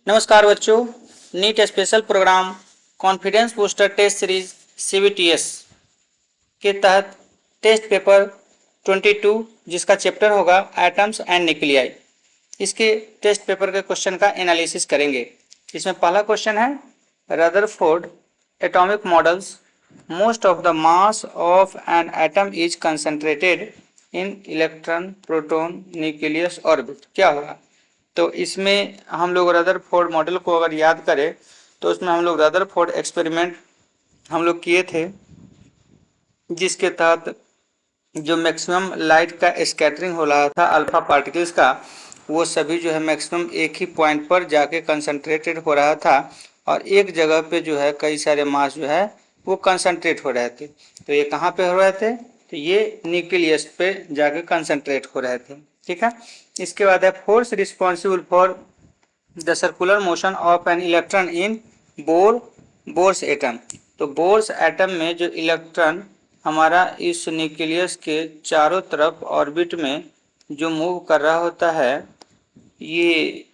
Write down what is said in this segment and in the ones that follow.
नमस्कार बच्चों, NEET special program confidence booster test series CBTS के तहत टेस्ट पेपर 22 जिसका चैप्टर होगा एटम्स एंड न्यूक्लियाई, इसके टेस्ट पेपर के क्वेश्चन का एनालिसिस करेंगे। इसमें पहला क्वेश्चन है Rutherford atomic models most of the mass of an atom is concentrated in electron proton nucleus orbit. क्या होगा? तो इसमें हम लोग रदरफोर्ड मॉडल को अगर याद करें तो उसमें हम लोग रदरफोर्ड एक्सपेरिमेंट हम लोग किए थे, जिसके तहत जो मैक्सिमम लाइट का स्कैटरिंग हो रहा था अल्फा पार्टिकल्स का, वो सभी जो है मैक्सिमम एक ही पॉइंट पर जाके कंसंट्रेटेड हो रहा था और एक जगह पे जो है कई सारे मास जो है वो कंसंट्रेट हो रहे थे। तो ये कहाँ पे हो रहे थे? तो ये न्यूक्लियस पे जाके कंसंट्रेट हो रहे थे। ठीक है। इसके बाद है force responsible for the circular motion of an electron in Bohr's atom. तो बोर्स एटम में जो इलेक्ट्रॉन हमारा इस न्यूक्लियस के चारों तरफ ऑर्बिट में जो मूव कर रहा होता है, ये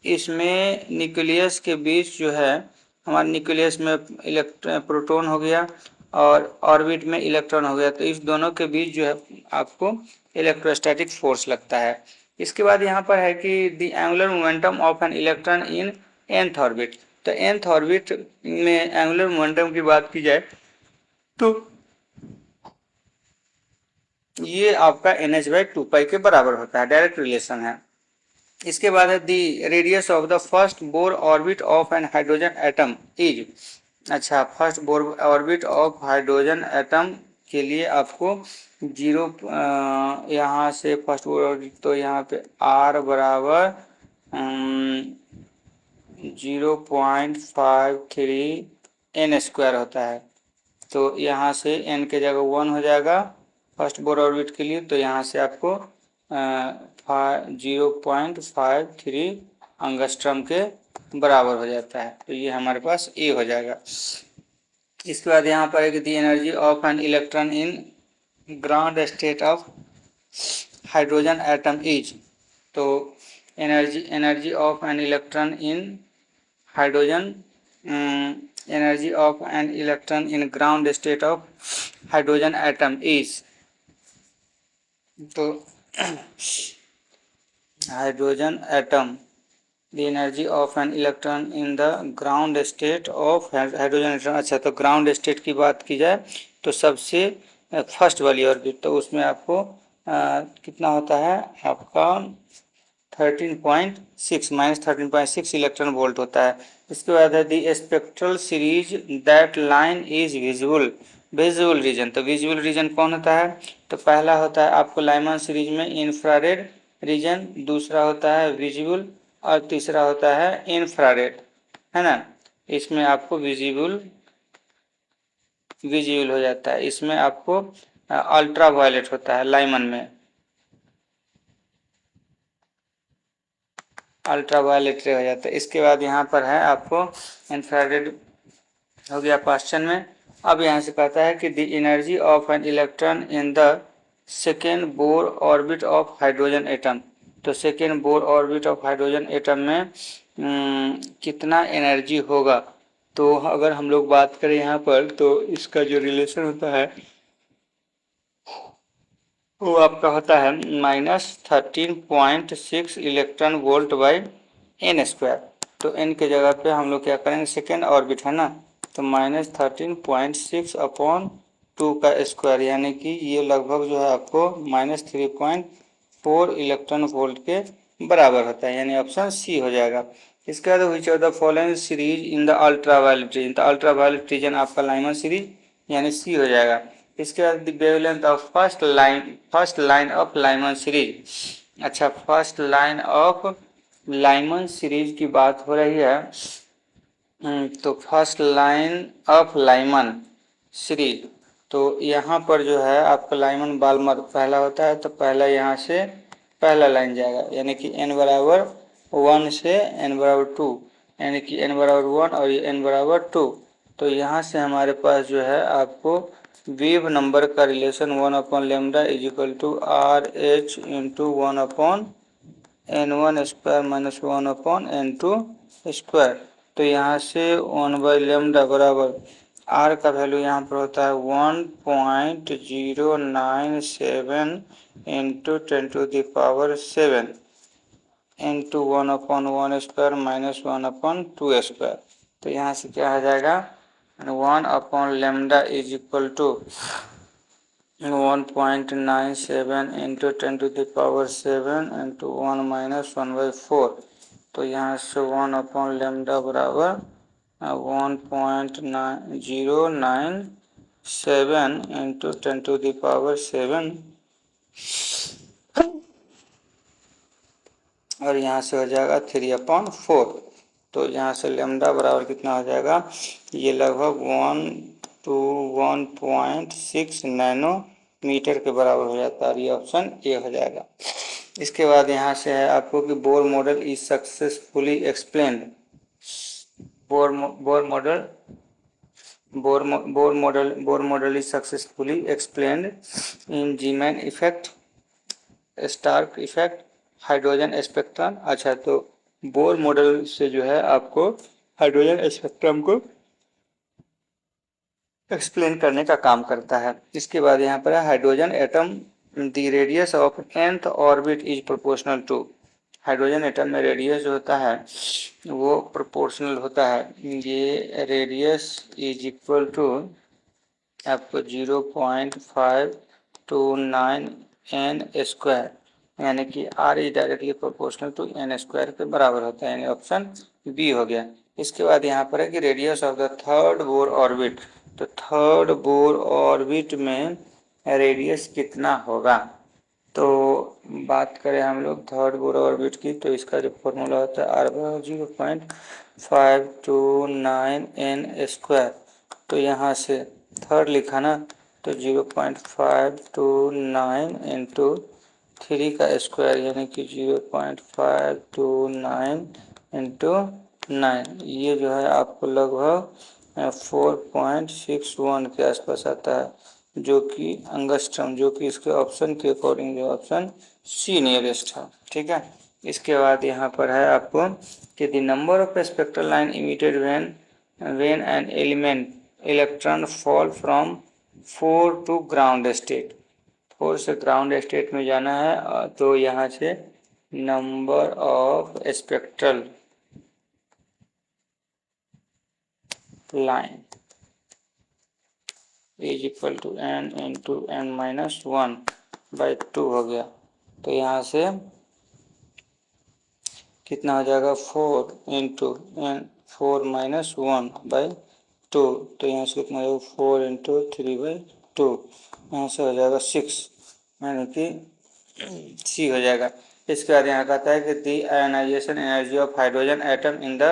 इसमें न्यूक्लियस के बीच जो है हमारे न्यूक्लियस में प्रोटॉन हो गया और ऑर्बिट में इलेक्ट्रॉन हो गया, तो इस दोनों के बीच जो है आपको इलेक्ट्रोस्टैटिक फोर्स लगता है। इसके बाद यहाँ पर है कि the angular momentum of an electron in nth orbit. तो nth ऑर्बिट में एंगुलर मोमेंटम की बात की जाए तो ये आपका NH/2π के बराबर होता है, डायरेक्ट रिलेशन है। इसके बाद है the radius of the first Bohr orbit of an hydrogen atom is. अच्छा, first Bohr orbit of hydrogen atom के लिए आपको जीरो यहाँ से फर्स्ट बोर ऑर्बिट, तो यहाँ पे R बराबर 0.53 n² होता है। तो यहाँ से n के जगह 1 हो जाएगा फर्स्ट बोर ऑर्बिट के लिए, तो यहाँ से आपको 0.53 एंगस्ट्रॉम के बराबर हो जाता है। तो ये हमारे पास A हो जाएगा। इसके बाद यहाँ पर है the energy of an electron in ground state of hydrogen atom is. तो energy of an electron in hydrogen energy of an electron in ground state of hydrogen atom is. तो hydrogen atom the energy of an electron in the ground state of hydrogen atom. अच्छा, तो ground state की बात की जाए तो सबसे first वाली ऑर्बिट, तो उसमें आपको कितना होता है आपका 13.6 इलेक्ट्रॉन वोल्ट होता है। इसके बाद है the spectral series that line is visual region. तो विजुअल रीजन कौन होता है? तो पहला होता है आपको लाइमन सीरीज में इंफ्रारेड रीजन, दूसरा होता है विजुअल और तीसरा होता है इंफ्रारेड, है ना। इसमें आपको विजुअल हो जाता है। इसमें आपको अल्ट्रा वायलेट होता है लाइमन में, अल्ट्रा वायलेट रे हो जाता है। इसके बाद यहाँ पर है आपको इंफ्रारेड हो गया क्वेश्चन में। अब यहाँ से कहता है कि the energy of an electron in the second Bohr orbit of hydrogen atom. तो second Bohr orbit of hydrogen atom में कितना एनर्जी होगा? तो अगर हम लोग बात करें यहाँ पर तो इसका जो रिलेशन होता है वो आपका होता है -13.6 इलेक्ट्रॉन वोल्ट बाई n²। तो n के जगह पे हम लोग क्या करेंगे, सेकेंड ऑर्बिट है ना, तो -13.6 अपॉन 2 का स्क्वायर, यानी कि ये लगभग जो है आपको -3.4 इलेक्ट्रॉन वोल्ट के बराबर होता है, यानी ऑप्शन सी हो जाएगा। इसके बाद which of the following series in the ultraviolet region. तो अल्ट्रावायलेट रीजन आपका लाइमन सीरीज यानी सी हो जाएगा। इसके बाद the wavelength of first line of Lyman series. अच्छा, first line of Lyman series की बात हो रही है, तो first line of Lyman series, तो यहाँ पर जो है आपका लाइमन बाल्मर पहला होता है, तो पहला यहाँ से पहला लाइन जाएगा, यानी कि n बराबर 1 से n बराबर 2, यानी कि n बराबर 1 और ये n बराबर 2। तो यहाँ से हमारे पास जो है आपको वेव नंबर का relation 1/λ is equal to RH into 1/m n1 square minus 1/n2 square. तो यहाँ से 1/λ बराबर r का वैल्यू यहाँ पर होता है 1.097 into 10⁻⁷ into 1/1 square minus 1/2 square. तो यहाँ से क्या हो जाएगा 1/λ is equal to 1.97 into 10⁻⁷ into 1 minus 1/4। तो यहाँ से 1/λ बराबर 1.097 इंटू 10⁻⁷, और यहाँ से हो जाएगा 3/4। तो यहाँ से लेमडा बराबर कितना हो जाएगा, ये लगभग 1 to 1.6 नैनोमीटर के बराबर हो जाता है। ये ऑप्शन ए हो जाएगा। इसके बाद यहाँ से है आपको कि Bohr model is successfully explained. Bohr model is successfully explained in Zeeman effect, Stark effect, hydrogen spectrum. अच्छा, तो बोर मॉडल से जो है आपको हाइड्रोजन स्पेक्ट्रम को एक्सप्लेन करने का काम करता है। इसके बाद यहाँ पर है hydrogen atom the radius of nth orbit is proportional to. Hydrogen atom में रेडियस जो होता है वो प्रोपोर्शनल होता है। ये रेडियस इज इक्वल टू आपको 0.529 n स्क्वायर, यानी कि r is directly proportional to n square के बराबर होता है, यानी ऑप्शन बी हो गया। इसके बाद यहाँ पर है कि radius of the third Bohr orbit. तो थर्ड बोर ऑर्बिट में रेडियस कितना होगा, तो बात करें हम लोग थर्ड बोर ऑर्बिट की, तो इसका जो फॉर्मूला होता है r बराबर 0.529 n स्क्वायर। तो यहाँ से थर्ड लिखा ना, तो 0.529 इंटू 3 का स्क्वायर, यानी कि 0.529 इंटू 9, ये जो है आपको लगभग 4.61 के आसपास आता है, जो कि अंगस्ट्रम, जो कि इसके ऑप्शन के अकॉर्डिंग जो ऑप्शन सी नियरेस्ट है। ठीक है। इसके बाद यहाँ पर है आपको कि the number of spectral line emitted when an element electron fall from 4 to ground state. 4 से ग्राउंड स्टेट में जाना है, तो यहाँ से number of spectral line is equal to n into n-1/2 हो गया। तो यहाँ से कितना हो जाएगा 4 इंटू n4 माइनस 1/2। तो यहाँ से कितना हो जाएगा 4 इंटू 3/2, यहाँ से हो जाएगा 6, यानी कि सी हो जाएगा। इसके बाद यहाँ कहता है कि the ionization energy of hydrogen atom in the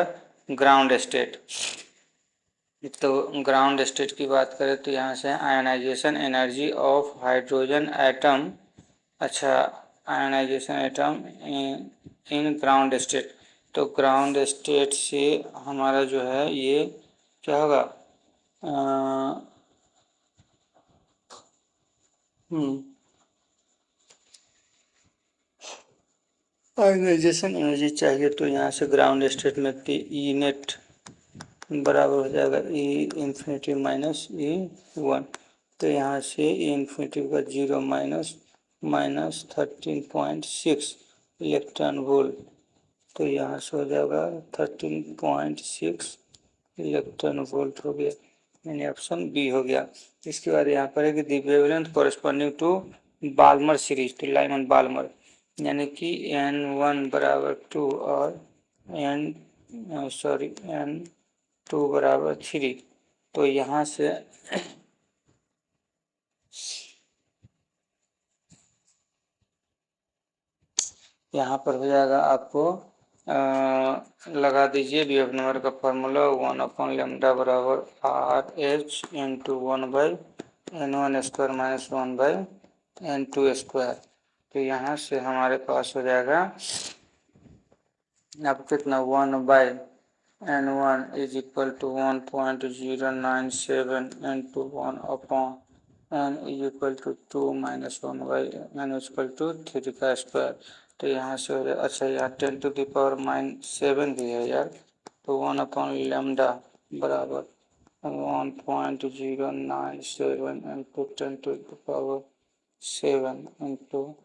ground state. तो ग्राउंड स्टेट की बात करें तो यहाँ से ionization energy of hydrogen atom. अच्छा, ionization atom in ground state. तो ग्राउंड स्टेट से हमारा जो है ये क्या होगा, आयनाइजेशन एनर्जी चाहिए, तो यहाँ से ग्राउंड स्टेट में ई नेट बराबर हो जाएगा ई इन्फिनिटी माइनस E1। तो यहाँ से ई इन्फिनिटी का 0 माइनस 13.6 इलेक्ट्रॉन वोल्ट। तो यहाँ से हो जाएगा 13.6 इलेक्ट्रॉन वोल्ट हो गया, यानी ऑप्शन बी हो गया। इसके बाद यहाँ पर है कि the wavelength corresponding to Balmer series, तो लाइमन बाल्मर, यानी कि n1 बराबर 2 और n2 बराबर 3। तो यहाँ से यहाँ पर हो जाएगा आपको लगा दीजिए बीएफ नंबर का फॉर्मूला 1/λ बराबर RH into 1/n1 square minus 1/n2 square. तो यहाँ से हमारे पास हो जाएगा अब कितना 1/n1 is equal to 1.097 into 1/n is equal to 2 minus 1/n equal to 3 का स्क्वायर। तो यहाँ से हो जाए, अच्छा यहाँ 10⁻⁷ भी है यार, तो 1/λ बराबर 1.097 इंटू 10⁻7 इंटू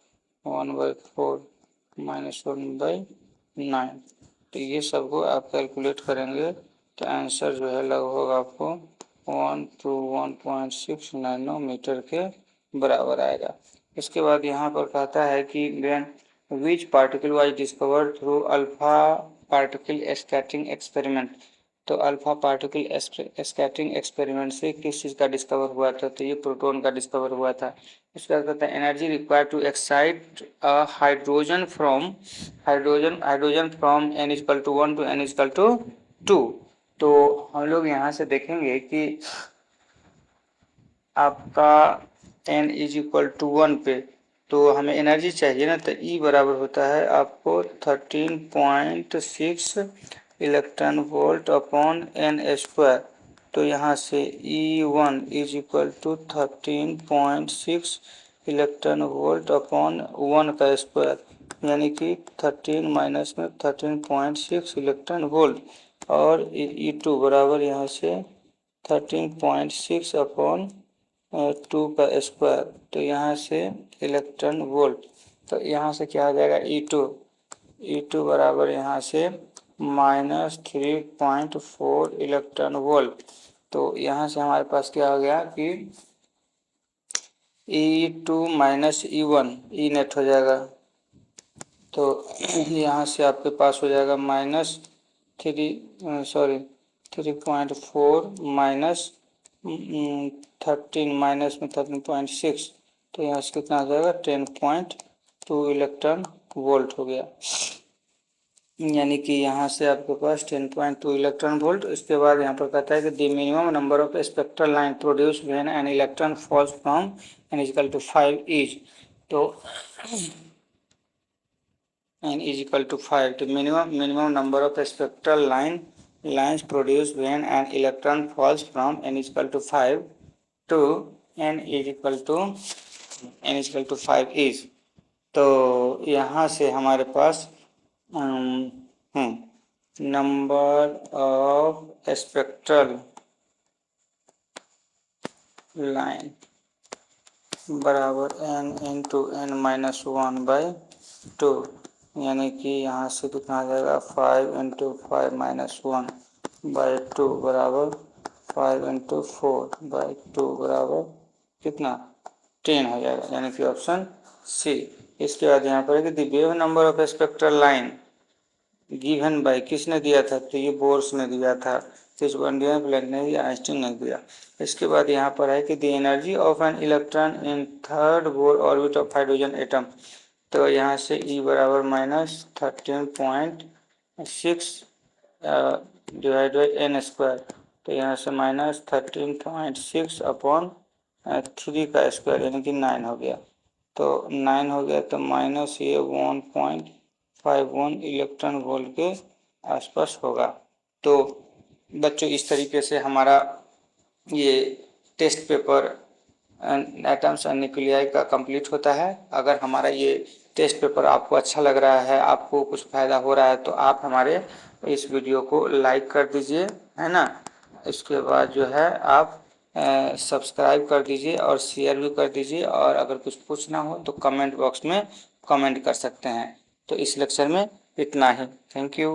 1/4 माइनस 1/9। तो ये सबको आप कैलकुलेट करेंगे तो आंसर जो है लगभग आपको 1 to 1.6 नैनोमीटर के बराबर आएगा। इसके बाद यहाँ पर कहता है कि which particle was discovered through alpha particle scattering experiment. तो अल्फा पार्टिकल स्कैटरिंग एक्सपेरिमेंट से किस चीज़ का डिस्कवर हुआ था, तो ये प्रोटॉन का डिस्कवर हुआ था। इसका कहता है energy required to excite hydrogen from n=1 to n=2। तो हम लोग यहाँ से देखेंगे कि आपका n=1 पे तो हमें एनर्जी चाहिए ना, तो E बराबर होता है आपको 13.6 इलेक्ट्रॉन वोल्ट अपॉन n²। तो यहाँ से E1 = 13.6 इलेक्ट्रॉन वोल्ट अपॉन 1 का स्क्वायर, यानी कि 13 माइनस में 13.6 इलेक्ट्रॉन वोल्ट, और E2 बराबर यहाँ से 13.6 अपॉन 2 का स्क्वायर, तो यहाँ से इलेक्ट्रॉन वोल्ट। तो यहाँ से क्या आ जाएगा E2 बराबर यहाँ से -3.4 इलेक्ट्रॉन वोल्ट। तो यहाँ से हमारे पास क्या हो गया कि E2 minus E1 E net हो जाएगा, तो यहाँ से आपके पास हो जाएगा -3.4 माइनस 13 माइनस में 13.6, तो यहाँ से कितना हो जाएगा 10.2 इलेक्ट्रॉन वोल्ट हो गया, यानी कि यहाँ से आपके पास 10.2 इलेक्ट्रॉन वोल्ट। इसके बाद यहाँ पर कहता है कि the minimum number of spectral line produce when an electron falls from n=5 is. तो n=5, तो minimum number of spectral lines produced when an electron falls from n=5 to n=5 is। तो यहाँ से हमारे पास नंबर ऑफ स्पेक्ट्रल लाइन बराबर n into n-1/2, यानी कि यहाँ से कितना आ जाएगा 5 × 5 - 1/2 बराबर 5 × 4/2 बराबर कितना 10 हो जाएगा, यानी कि ऑप्शन सी। इसके बाद यहाँ पर है कि the wave number of spectral line given by, किसने दिया था, तो ये बोर्स ने दिया था, तो इसको प्लैंक ने दिया, आइंस्टीन ने दिया। इसके बाद यहाँ पर है कि the energy of an electron in third bore orbit of hydrogen atom. तो यहाँ से E बराबर -13.6 डिवाइड बाई n², तो यहाँ से -13.6 अपॉन 3 का स्क्वायर, यानी कि 9 हो गया। तो 9 हो गया, तो माइनस ये 1.51 इलेक्ट्रॉन वोल्ट के आसपास होगा। तो बच्चों इस तरीके से हमारा ये test paper atoms and nuclei का कंप्लीट होता है। अगर हमारा ये टेस्ट पेपर आपको अच्छा लग रहा है, आपको कुछ फ़ायदा हो रहा है, तो आप हमारे इस वीडियो को लाइक कर दीजिए, है ना। इसके बाद जो है आप सब्सक्राइब कर दीजिए और शेयर भी कर दीजिए, और अगर कुछ पूछना हो तो कमेंट बॉक्स में कमेंट कर सकते हैं। तो इस लेक्चर में इतना ही, थैंक यू।